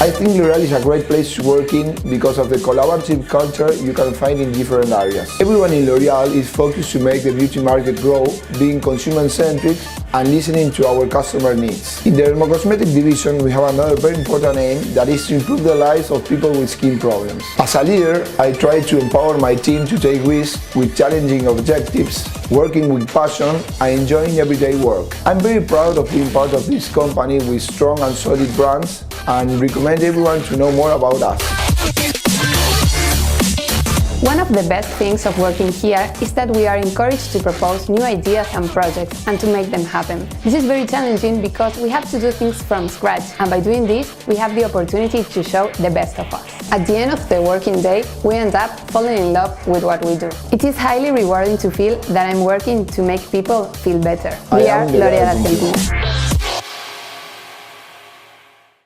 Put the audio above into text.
I think L'Oréal is a great place to work in because of the collaborative culture you can find in different areas. Everyone in L'Oréal is focused to make the beauty market grow, being consumer-centric and listening to our customer needs. In the dermocosmetic division, we have another very important aim, that is to improve the lives of people with skin problems. As a leader, I try to empower my team to take risks with challenging objectives, working with passion and enjoying everyday work. I'm very proud of being part of this company with strong and solid brands and recommend everyone to know more about us. One of the best things of working here is that we are encouraged to propose new ideas and projects and to make them happen. This is very challenging because we have to do things from scratch, and by doing this, we have the opportunity to show the best of us. At the end of the working day, we end up falling in love with what we do. It is highly rewarding to feel that I'm working to make people feel better. We are L'Oréal Argentina.